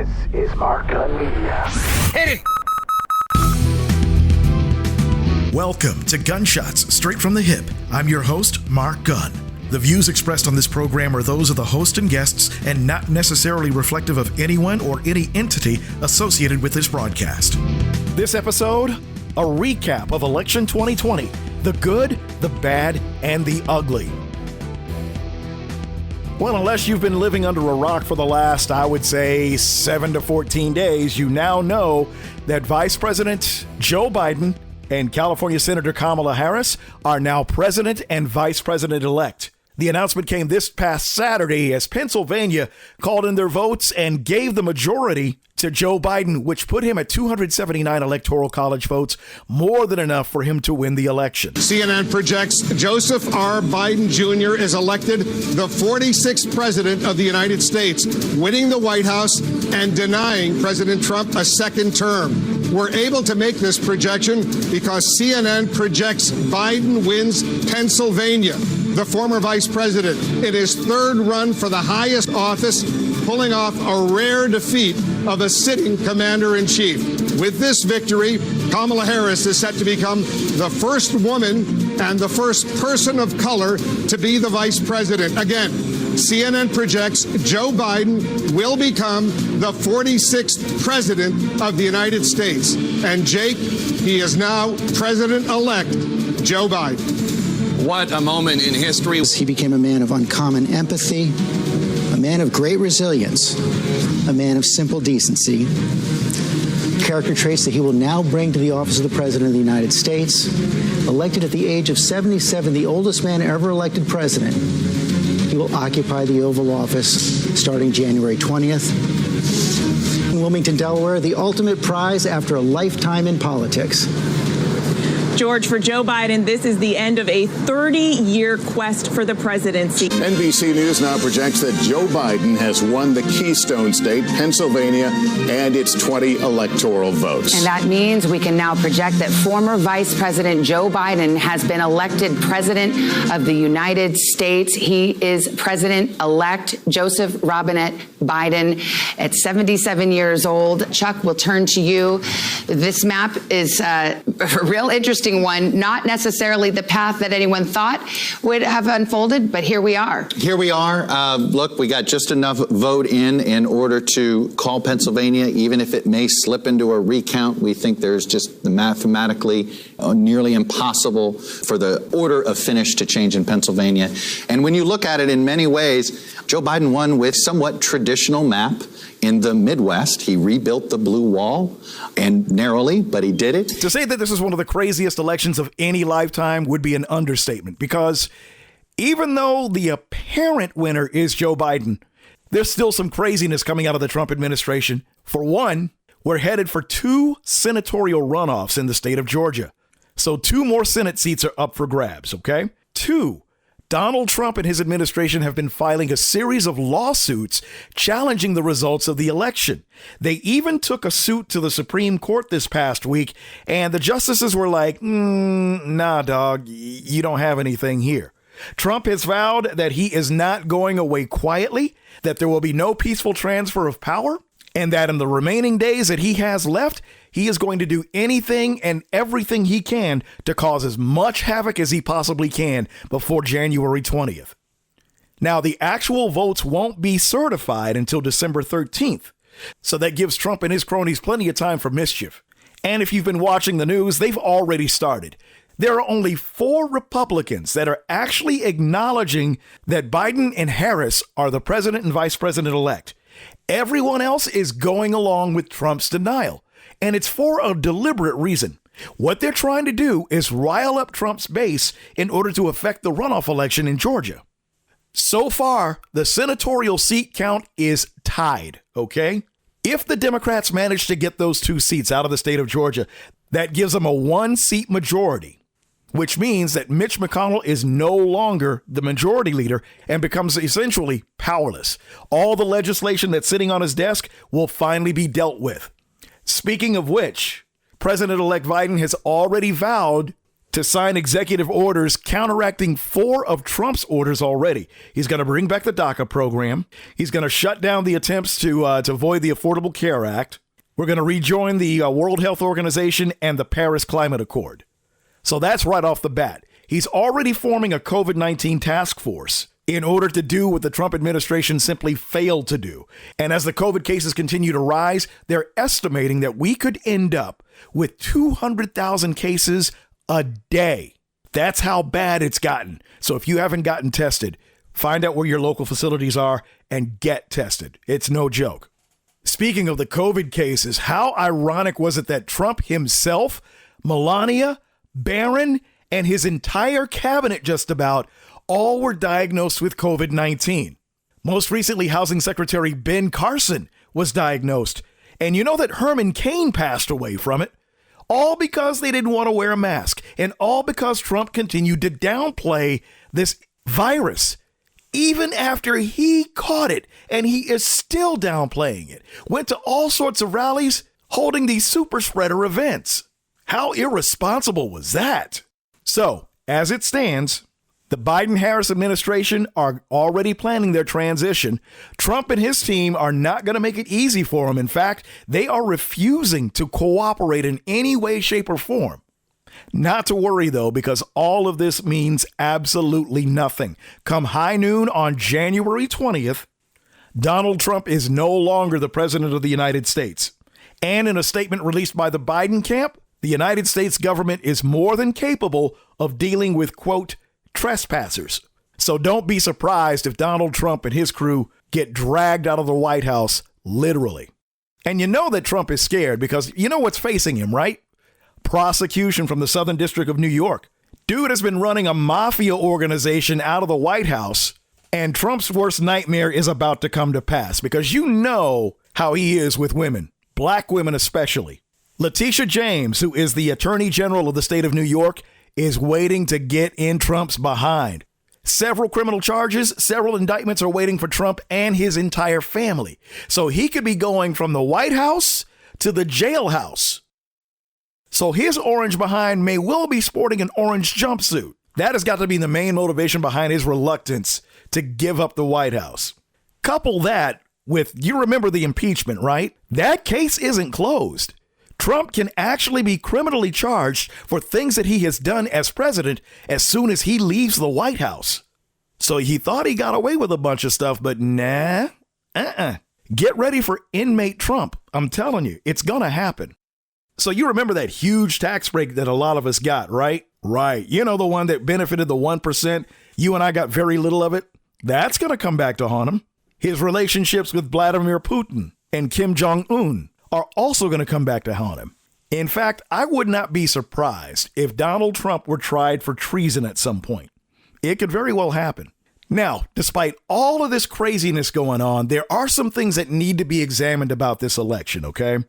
This is Mark Gunn Media. Hit it! Welcome to Gunshots Straight from the Hip. I'm your host, Mark Gunn. The views expressed on this program are those of the host and guests and not necessarily reflective of anyone or any entity associated with this broadcast. This episode, a recap of election 2020, the good, the bad, and the ugly. Well, unless you've been living under a rock for the last, I would say, 7 to 14 days, you now know that Vice President Joe Biden and California Senator Kamala Harris are now President and Vice President-elect. The announcement came this past Saturday as Pennsylvania called in their votes and gave the majority to Joe Biden, which put him at 279 Electoral College votes, more than enough for him to win the election. CNN projects Joseph R. Biden Jr. is elected the 46th president of the United States, winning the White House and denying President Trump a second term. We're able to make this projection because CNN projects Biden wins Pennsylvania. The former vice president in his third run for the highest office, pulling off a rare defeat of a sitting commander-in-chief. With this victory, Kamala Harris is set to become the first woman and the first person of color to be the vice president. Again, CNN projects Joe Biden will become the 46th president of the United States. And Jake, he is now President-elect Joe Biden. What a moment in history. He became a man of uncommon empathy, a man of great resilience, a man of simple decency, character traits that he will now bring to the office of the President of the United States. Elected at the age of 77, the oldest man ever elected president, he will occupy the Oval Office starting January 20th. In Wilmington, Delaware, the ultimate prize after a lifetime in politics. George, for Joe Biden, this is the end of a 30-year quest for the presidency. NBC News now projects that Joe Biden has won the Keystone State, Pennsylvania, and its 20 electoral votes. And that means we can now project that former Vice President Joe Biden has been elected President of the United States. He is President-elect Joseph Robinette Biden at 77 years old. Chuck, we'll turn to you. This map is a real interesting one, not necessarily the path that anyone thought would have unfolded, but here we are. Here we are. Look, we got just enough vote in order to call Pennsylvania, even if it may slip into a recount. We think there's just mathematically nearly impossible for the order of finish to change in Pennsylvania. And when you look at it in many ways, Joe Biden won with somewhat traditional map. In the Midwest, he rebuilt the blue wall, and narrowly, but he did it. To say that this is one of the craziest elections of any lifetime would be an understatement, because even though the apparent winner is Joe Biden, there's still some craziness coming out of the Trump administration. For one, we're headed for 2 senatorial runoffs in the state of Georgia. So 2 more Senate seats are up for grabs, okay? 2, Donald Trump and his administration have been filing a series of lawsuits challenging the results of the election. They even took a suit to the Supreme Court this past week, and the justices were like, nah, dog, you don't have anything here. Trump has vowed that he is not going away quietly, that there will be no peaceful transfer of power, and that in the remaining days that he has left, he is going to do anything and everything he can to cause as much havoc as he possibly can before January 20th. Now, the actual votes won't be certified until December 13th, so that gives Trump and his cronies plenty of time for mischief. And if you've been watching the news, they've already started. There are only 4 Republicans that are actually acknowledging that Biden and Harris are the president and vice president-elect. Everyone else is going along with Trump's denial. And it's for a deliberate reason. What they're trying to do is rile up Trump's base in order to affect the runoff election in Georgia. So far, the senatorial seat count is tied, okay? If the Democrats manage to get those 2 seats out of the state of Georgia, that gives them a 1-seat majority, which means that Mitch McConnell is no longer the majority leader and becomes essentially powerless. All the legislation that's sitting on his desk will finally be dealt with. Speaking of which, President-elect Biden has already vowed to sign executive orders counteracting 4 of Trump's orders already. He's going to bring back the DACA program. He's going to shut down the attempts to avoid the Affordable Care Act. We're going to rejoin the World Health Organization and the Paris Climate Accord. So that's right off the bat. He's already forming a COVID-19 task force in order to do what the Trump administration simply failed to do. And as the COVID cases continue to rise, they're estimating that we could end up with 200,000 cases a day. That's how bad it's gotten. So if you haven't gotten tested, find out where your local facilities are and get tested. It's no joke. Speaking of the COVID cases, how ironic was it that Trump himself, Melania, Barron, and his entire cabinet just about all were diagnosed with COVID-19. Most recently, Housing Secretary Ben Carson was diagnosed. And you know that Herman Cain passed away from it. All because they didn't want to wear a mask, and all because Trump continued to downplay this virus, even after he caught it, and he is still downplaying it. Went to all sorts of rallies holding these super spreader events. How irresponsible was that? So, as it stands, the Biden-Harris administration are already planning their transition. Trump and his team are not going to make it easy for him. In fact, they are refusing to cooperate in any way, shape, or form. Not to worry, though, because all of this means absolutely nothing. Come high noon on January 20th, Donald Trump is no longer the president of the United States. And in a statement released by the Biden camp, the United States government is more than capable of dealing with, quote, trespassers. So don't be surprised if Donald Trump and his crew get dragged out of the White House, literally. And you know that Trump is scared because you know what's facing him, right? Prosecution from the Southern District of New York. Dude has been running a mafia organization out of the White House, and Trump's worst nightmare is about to come to pass because you know how he is with women, black women especially. Letitia James, who is the Attorney General of the state of New York, is waiting to get in Trump's behind. Several criminal charges, several indictments are waiting for Trump and his entire family. So he could be going from the White House to the jailhouse. So his orange behind may well be sporting an orange jumpsuit. That has got to be the main motivation behind his reluctance to give up the White House. Couple that with, you remember the impeachment, right? That case isn't closed. Trump can actually be criminally charged for things that he has done as president as soon as he leaves the White House. So he thought he got away with a bunch of stuff, but nah, Get ready for inmate Trump. I'm telling you, it's going to happen. So you remember that huge tax break that a lot of us got, right? Right. You know, the one that benefited the 1%. You and I got very little of it. That's going to come back to haunt him. His relationships with Vladimir Putin and Kim Jong-un are also going to come back to haunt him. In fact, I would not be surprised if Donald Trump were tried for treason at some point. It could very well happen. Now, despite all of this craziness going on, there are some things that need to be examined about this election, okay?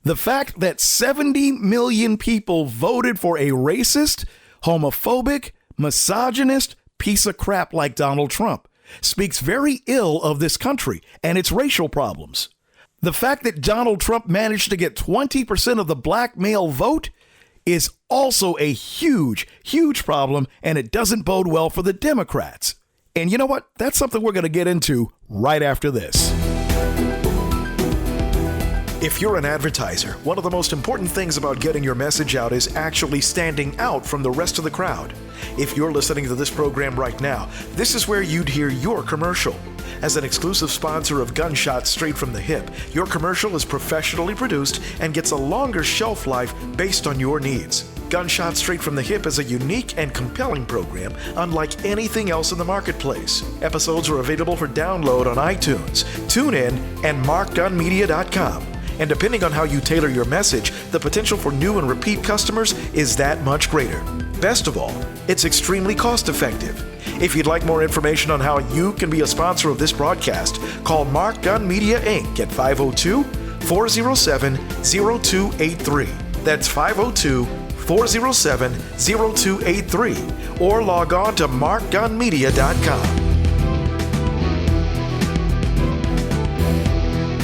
The fact that 70 million people voted for a racist, homophobic, misogynist piece of crap like Donald Trump speaks very ill of this country and its racial problems. The fact that Donald Trump managed to get 20% of the black male vote is also a huge, huge problem, and it doesn't bode well for the Democrats. And you know what? That's something we're going to get into right after this. If you're an advertiser, one of the most important things about getting your message out is actually standing out from the rest of the crowd. If you're listening to this program right now, this is where you'd hear your commercial. As an exclusive sponsor of Gunshots Straight from the Hip, your commercial is professionally produced and gets a longer shelf life based on your needs. Gunshots Straight from the Hip is a unique and compelling program unlike anything else in the marketplace. Episodes are available for download on iTunes, TuneIn, and MarkDunmedia.com. And depending on how you tailor your message, the potential for new and repeat customers is that much greater. Best of all, it's extremely cost-effective. If you'd like more information on how you can be a sponsor of this broadcast, call Mark Gunn Media Inc. at 502-407-0283. That's 502-407-0283. Or log on to markgunmedia.com.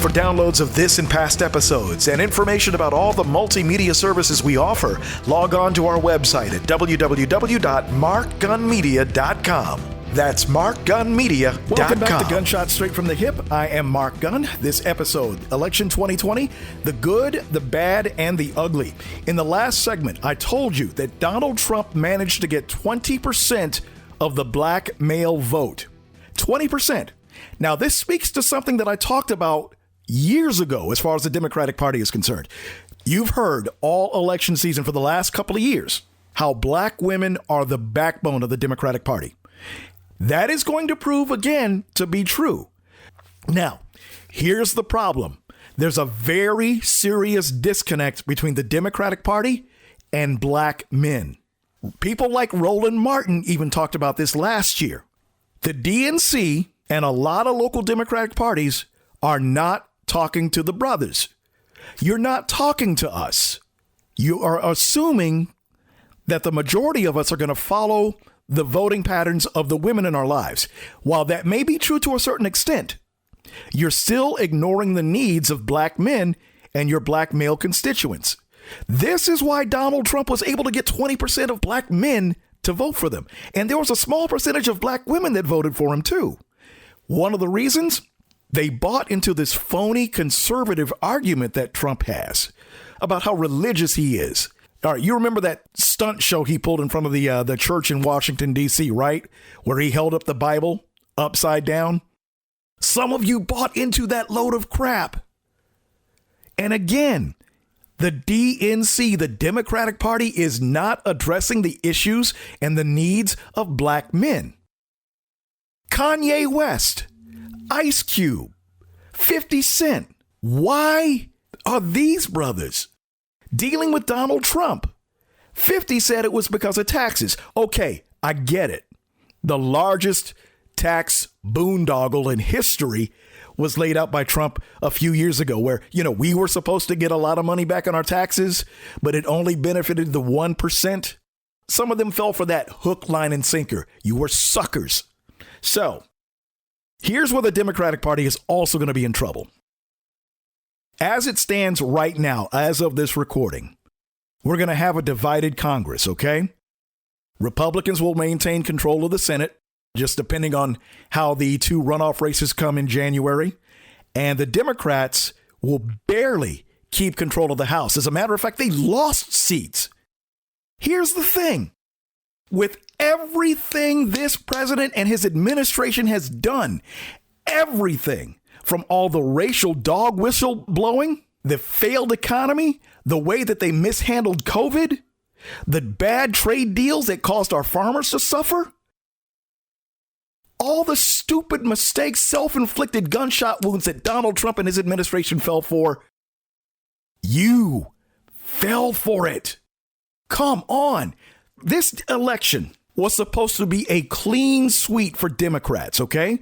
For downloads of this and past episodes and information about all the multimedia services we offer, log on to our website at www.markgunmedia.com. That's markgunmedia.com. Welcome back to Gunshot Straight from the Hip. I am Mark Gunn. This episode, Election 2020, the good, the bad, and the ugly. In the last segment, I told you that Donald Trump managed to get 20% of the black male vote. 20%. Now, this speaks to something that I talked about years ago as far as the Democratic Party is concerned. You've heard all election season for the last couple of years how black women are the backbone of the Democratic Party. That is going to prove again to be true. Now, here's the problem. There's a very serious disconnect between the Democratic Party and black men. People like Roland Martin even talked about this last year. The DNC and a lot of local Democratic parties are not talking to the brothers. You're not talking to us. You are assuming that the majority of us are going to follow the voting patterns of the women in our lives. While that may be true to a certain extent, you're still ignoring the needs of black men and your black male constituents. This is why Donald Trump was able to get 20% of black men to vote for them. And there was a small percentage of black women that voted for him, too. One of the reasons, they bought into this phony conservative argument that Trump has about how religious he is. All right, you remember that stunt show he pulled in front of the church in Washington, D.C., right? Where he held up the Bible upside down. Some of you bought into that load of crap. And again, the DNC, the Democratic Party, is not addressing the issues and the needs of black men. Kanye West, Ice Cube, 50 Cent. Why are these brothers dealing with Donald Trump? 50 said it was because of taxes. Okay, I get it. The largest tax boondoggle in history was laid out by Trump a few years ago where, we were supposed to get a lot of money back on our taxes, but it only benefited the 1%. Some of them fell for that hook, line, and sinker. You were suckers. So here's where the Democratic Party is also going to be in trouble. As it stands right now, as of this recording, we're going to have a divided Congress, okay? Republicans will maintain control of the Senate, just depending on how the two runoff races come in January. And the Democrats will barely keep control of the House. As a matter of fact, they lost seats. Here's the thing. With everything this president and his administration has done, everything from all the racial dog whistle blowing, the failed economy, the way that they mishandled COVID, the bad trade deals that caused our farmers to suffer, all the stupid mistakes, self-inflicted gunshot wounds that Donald Trump and his administration fell for, you fell for it. Come on. This election was supposed to be a clean sweep for Democrats, okay?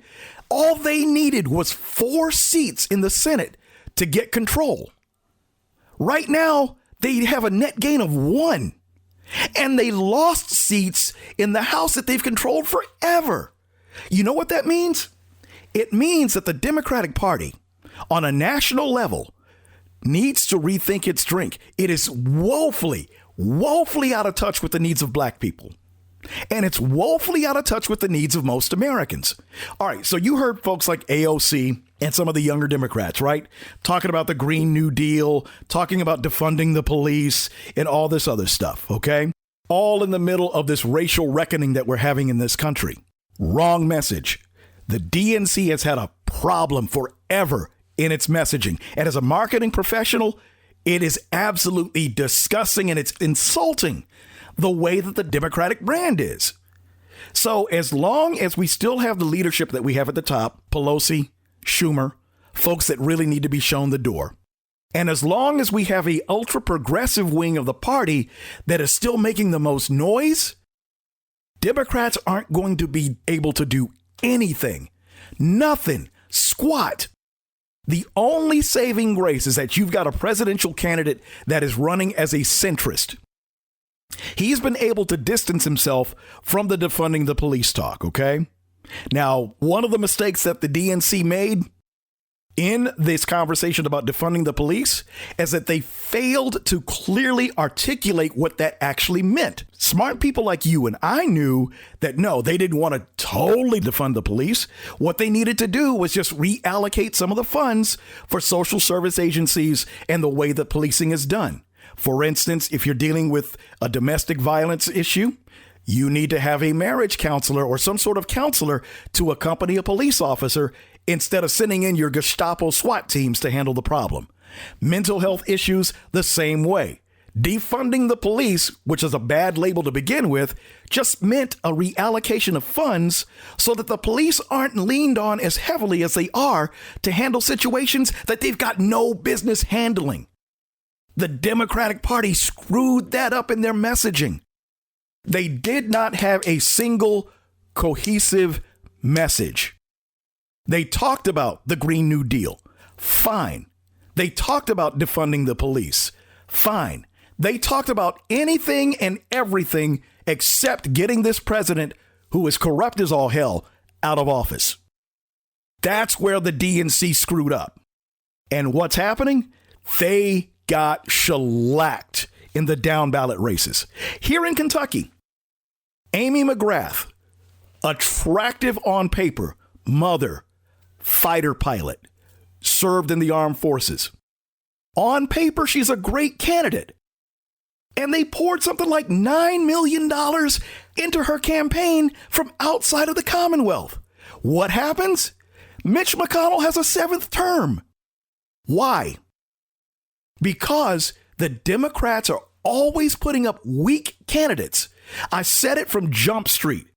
All they needed was 4 seats in the Senate to get control. Right now, they have a net gain of 1. And they lost seats in the House that they've controlled forever. You know what that means? It means that the Democratic Party, on a national level, needs to rethink its drink. It is woefully out of touch with the needs of black people. And it's woefully out of touch with the needs of most Americans. All right, so you heard folks like AOC and some of the younger Democrats, right? Talking about the Green New Deal, talking about defunding the police and all this other stuff, okay? All in the middle of this racial reckoning that we're having in this country. Wrong message. The DNC has had a problem forever in its messaging. And as a marketing professional, it is absolutely disgusting and it's insulting the way that the Democratic brand is. So as long as we still have the leadership that we have at the top, Pelosi, Schumer, folks that really need to be shown the door, and as long as we have a ultra progressive wing of the party that is still making the most noise, Democrats aren't going to be able to do anything. Nothing. Squat. The only saving grace is that you've got a presidential candidate that is running as a centrist. He's been able to distance himself from the defunding the police talk, okay? Now, one of the mistakes that the DNC made in this conversation about defunding the police is that they failed to clearly articulate what that actually meant. Smart people like you and I knew that no, they didn't want to totally defund the police. What they needed to do was just reallocate some of the funds for social service agencies and the way that policing is done. For instance, if you're dealing with a domestic violence issue, you need to have a marriage counselor or some sort of counselor to accompany a police officer instead of sending in your Gestapo SWAT teams to handle the problem. Mental health issues, the same way. Defunding the police, which is a bad label to begin with, just meant a reallocation of funds so that the police aren't leaned on as heavily as they are to handle situations that they've got no business handling. The Democratic Party screwed that up in their messaging. They did not have a single cohesive message. They talked about the Green New Deal. Fine. They talked about defunding the police. Fine. They talked about anything and everything except getting this president, who is corrupt as all hell, out of office. That's where the DNC screwed up. And what's happening? They got shellacked in the down ballot races. Here in Kentucky, Amy McGrath, attractive on paper, mother, fighter pilot, served in the armed forces. On paper, she's a great candidate. And they poured something like $9 million into her campaign from outside of the Commonwealth. What happens? Mitch McConnell has a 7th term. Why? Because the Democrats are always putting up weak candidates. I said it from Jump Street.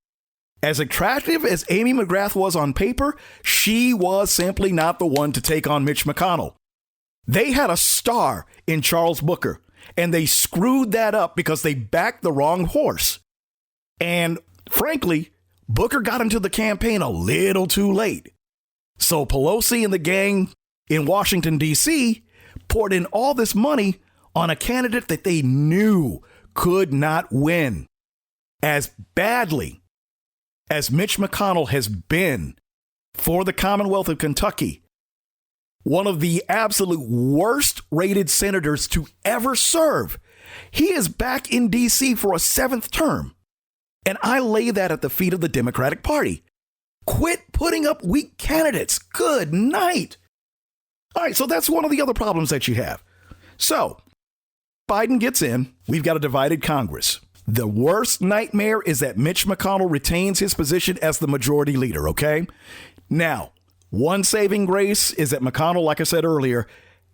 As attractive as Amy McGrath was on paper, she was simply not the one to take on Mitch McConnell. They had a star in Charles Booker, and they screwed that up because they backed the wrong horse. And frankly, Booker got into the campaign a little too late. So Pelosi and the gang in Washington, D.C. poured in all this money on a candidate that they knew could not win. As badly as Mitch McConnell has been for the Commonwealth of Kentucky, one of the absolute worst rated senators to ever serve, he is back in D.C. for a 7th term. And I lay that at the feet of the Democratic Party. Quit putting up weak candidates. Good night. All right, so that's one of the other problems that you have. So Biden gets in. We've got a divided Congress. The worst nightmare is that Mitch McConnell retains his position as the majority leader, okay? Now, one saving grace is that McConnell, like I said earlier,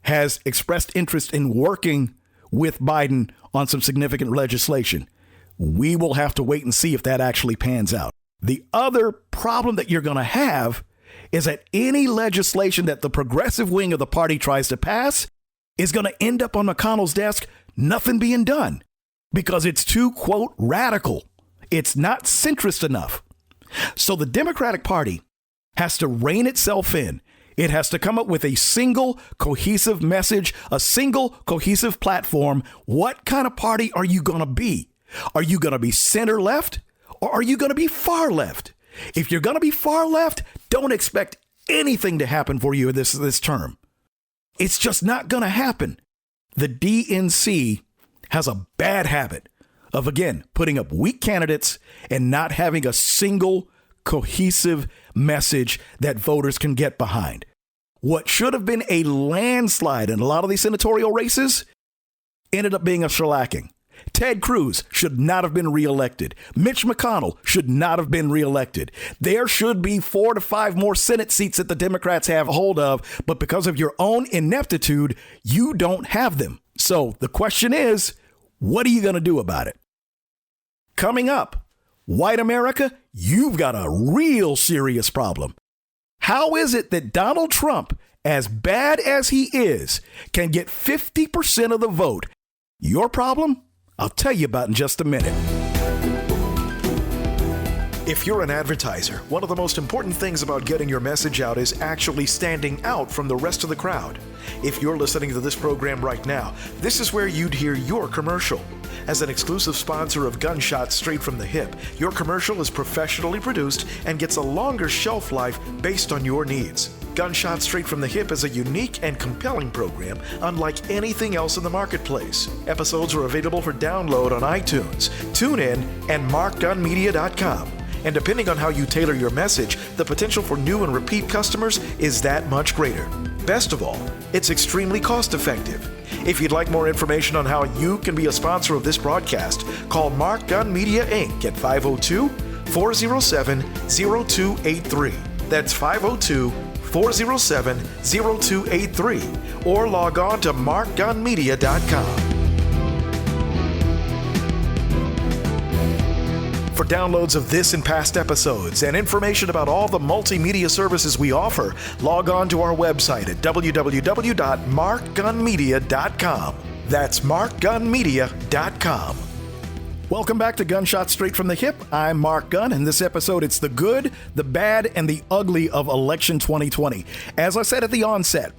has expressed interest in working with Biden on some significant legislation. We will have to wait and see if that actually pans out. The other problem that you're going to have is that any legislation that the progressive wing of the party tries to pass is going to end up on McConnell's desk, nothing being done. Because it's too, quote, radical. It's not centrist enough. So the Democratic Party has to rein itself in. It has to come up with a single cohesive message, a single cohesive platform. What kind of party are you going to be? Are you going to be center left or are you going to be far left? If you're going to be far left, don't expect anything to happen for you this term. It's just not going to happen. The DNC has a bad habit of, again, putting up weak candidates and not having a single cohesive message that voters can get behind. What should have been a landslide in a lot of these senatorial races ended up being a shellacking. Ted Cruz should not have been reelected. Mitch McConnell should not have been reelected. There should be 4 to 5 more Senate seats that the Democrats have hold of, but because of your own ineptitude, you don't have them. So the question is, what are you going to do about it? Coming up, white America, you've got a real serious problem. How is it that Donald Trump, as bad as he is, can get 50% of the vote? Your problem? I'll tell you about in just a minute. If you're an advertiser, one of the most important things about getting your message out is actually standing out from the rest of the crowd. If you're listening to this program right now, this is where you'd hear your commercial. As an exclusive sponsor of Gunshots Straight from the Hip, your commercial is professionally produced and gets a longer shelf life based on your needs. Gunshot Straight from the Hip is a unique and compelling program unlike anything else in the marketplace. Episodes are available for download on iTunes, TuneIn, and markgunmedia.com. And depending on how you tailor your message, the potential for new and repeat customers is that much greater. Best of all, it's extremely cost-effective. If you'd like more information on how you can be a sponsor of this broadcast, call Mark Gunn Media Inc. at 502-407-0283. That's 502-407-0283. Or log on to markgunmedia.com. For downloads of this and past episodes and information about all the multimedia services we offer, log on to our website at www.markgunmedia.com. That's markgunmedia.com. Welcome back to Gunshot Straight from the Hip. I'm Mark Gunn, and this episode, it's the good, the bad, and the ugly of election 2020. As I said at the onset,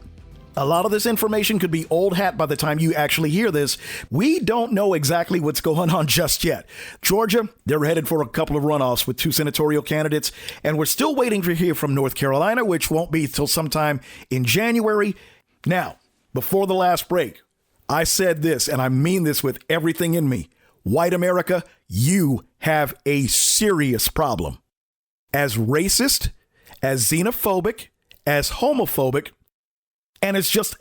a lot of this information could be old hat by the time you actually hear this. We don't know exactly what's going on just yet. Georgia, they're headed for a couple of runoffs with two senatorial candidates, and we're still waiting to hear from North Carolina, which won't be till sometime in January. Now, before the last break, I said this, and I mean this with everything in me. White America, you have a serious problem. As racist, as xenophobic, as homophobic, and it's just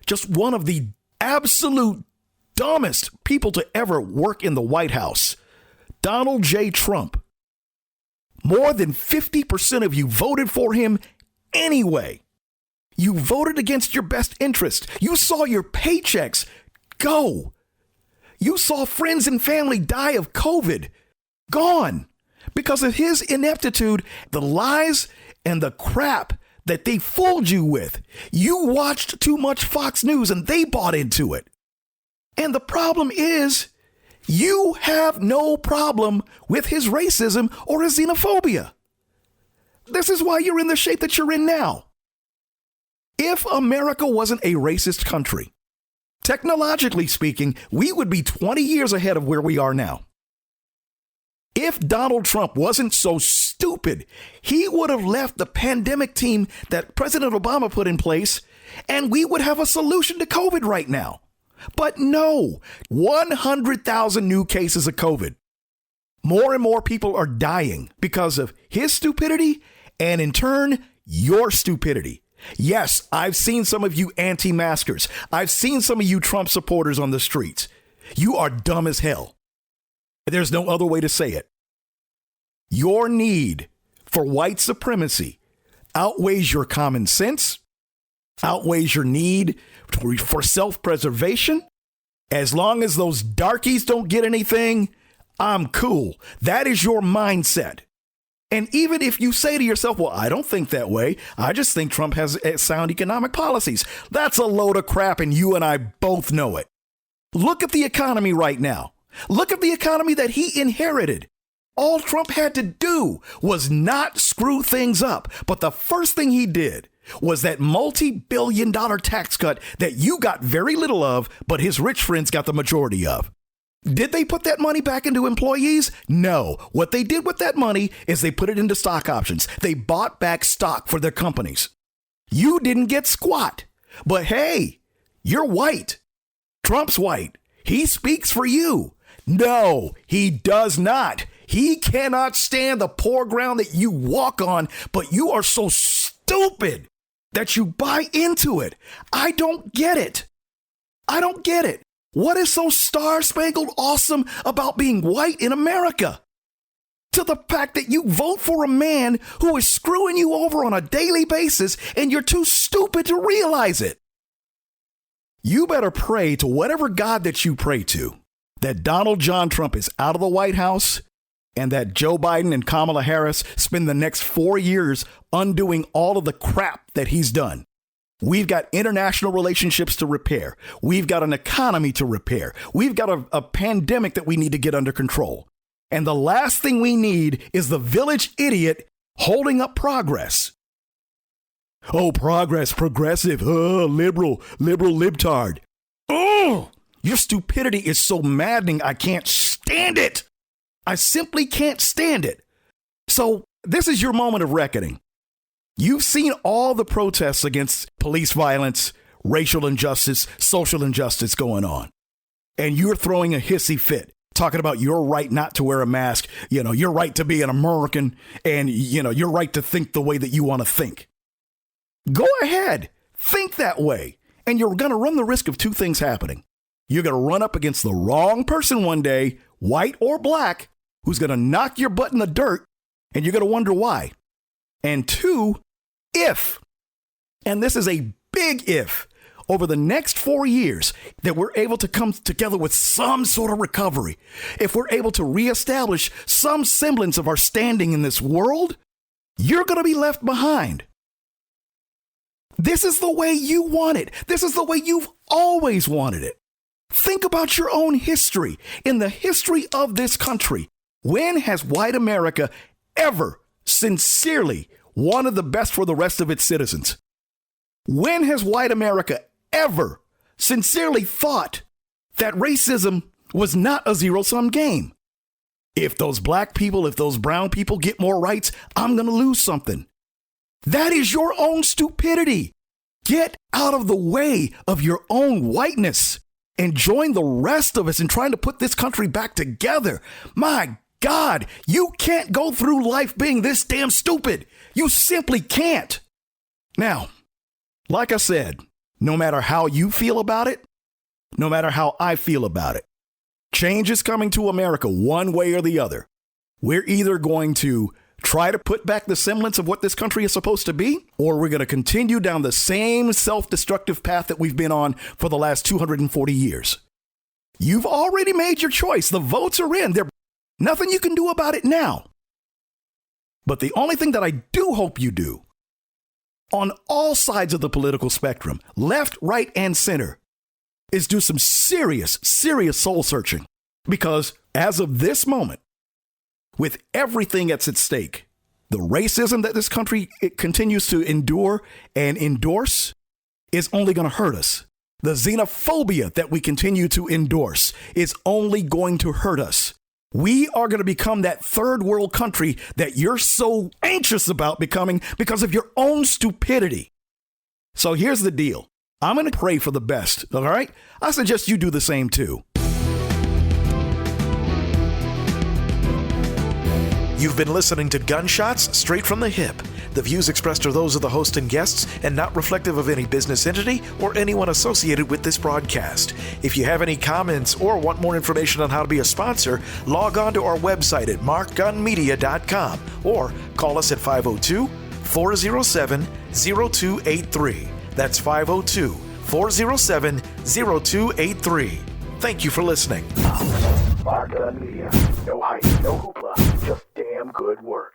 just one of the absolute dumbest people to ever work in the White House. Donald J. Trump. More than 50% of you voted for him anyway. You voted against your best interest. You saw your paychecks go. You saw friends and family die of COVID. Gone. Because of his ineptitude, the lies and the crap that they fooled you with. You watched too much Fox News and they bought into it. And the problem is, you have no problem with his racism or his xenophobia. This is why you're in the shape that you're in now. If America wasn't a racist country, technologically speaking, we would be 20 years ahead of where we are now. If Donald Trump wasn't so stupid, he would have left the pandemic team that President Obama put in place, and we would have a solution to COVID right now. But no, 100,000 new cases of COVID. More and more people are dying because of his stupidity and, in turn, your stupidity. Yes, I've seen some of you anti-maskers. I've seen some of you Trump supporters on the streets. You are dumb as hell. There's no other way to say it. Your need for white supremacy outweighs your common sense, outweighs your need for self-preservation. As long as those darkies don't get anything, I'm cool. That is your mindset. And even if you say to yourself, well, I don't think that way, I just think Trump has sound economic policies. That's a load of crap, and you and I both know it. Look at the economy right now. Look at the economy that he inherited. All Trump had to do was not screw things up. But the first thing he did was that multi-billion-dollar tax cut that you got very little of, but his rich friends got the majority of. Did they put that money back into employees? No. What they did with that money is they put it into stock options. They bought back stock for their companies. You didn't get squat. But hey, you're white. Trump's white. He speaks for you. No, he does not. He cannot stand the poor ground that you walk on, but you are so stupid that you buy into it. I don't get it. I don't get it. What is so star-spangled awesome about being white in America? To the fact that you vote for a man who is screwing you over on a daily basis and you're too stupid to realize it. You better pray to whatever God that you pray to that Donald John Trump is out of the White House and that Joe Biden and Kamala Harris spend the next 4 years undoing all of the crap that he's done. We've got international relationships to repair. We've got an economy to repair. We've got a pandemic that we need to get under control. And the last thing we need is the village idiot holding up progress. Oh, progress, progressive, liberal, libtard. Oh, your stupidity is so maddening, I can't stand it. I simply can't stand it. So this is your moment of reckoning. You've seen all the protests against police violence, racial injustice, social injustice going on. And you're throwing a hissy fit, talking about your right not to wear a mask, your right to be an American, and, your right to think the way that you want to think. Go ahead, think that way. And you're going to run the risk of two things happening. You're going to run up against the wrong person one day, white or black, who's going to knock your butt in the dirt, and you're going to wonder why. And two, if, and this is a big if, over the next 4 years that we're able to come together with some sort of recovery, if we're able to reestablish some semblance of our standing in this world, you're going to be left behind. This is the way you want it. This is the way you've always wanted it. Think about your own history. In the history of this country, when has white America ever sincerely wanted the best for the rest of its citizens? When has white America ever sincerely thought that racism was not a zero-sum game? If those black people, if those brown people get more rights, I'm going to lose something. That is your own stupidity. Get out of the way of your own whiteness and join the rest of us in trying to put this country back together. My God, you can't go through life being this damn stupid. You simply can't. Now, like I said, no matter how you feel about it, no matter how I feel about it, change is coming to America one way or the other. We're either going to try to put back the semblance of what this country is supposed to be, or we're going to continue down the same self-destructive path that we've been on for the last 240 years. You've already made your choice. The votes are in. There's nothing you can do about it now. But the only thing that I do hope you do, on all sides of the political spectrum, left, right, and center, is do some serious soul searching. Because as of this moment, with everything at stake, the racism that this country continues to endure and endorse is only going to hurt us. The xenophobia that we continue to endorse is only going to hurt us. We are going to become that third world country that you're so anxious about becoming because of your own stupidity. So here's the deal. I'm going to pray for the best, all right? I suggest you do the same too. You've been listening to Gunshots Straight from the Hip. The views expressed are those of the host and guests and not reflective of any business entity or anyone associated with this broadcast. If you have any comments or want more information on how to be a sponsor, log on to our website at markgunmedia.com or call us at 502-407-0283. That's 502-407-0283. Thank you for listening. Mark Gun Media. No hype, no hoopla, just damn good work.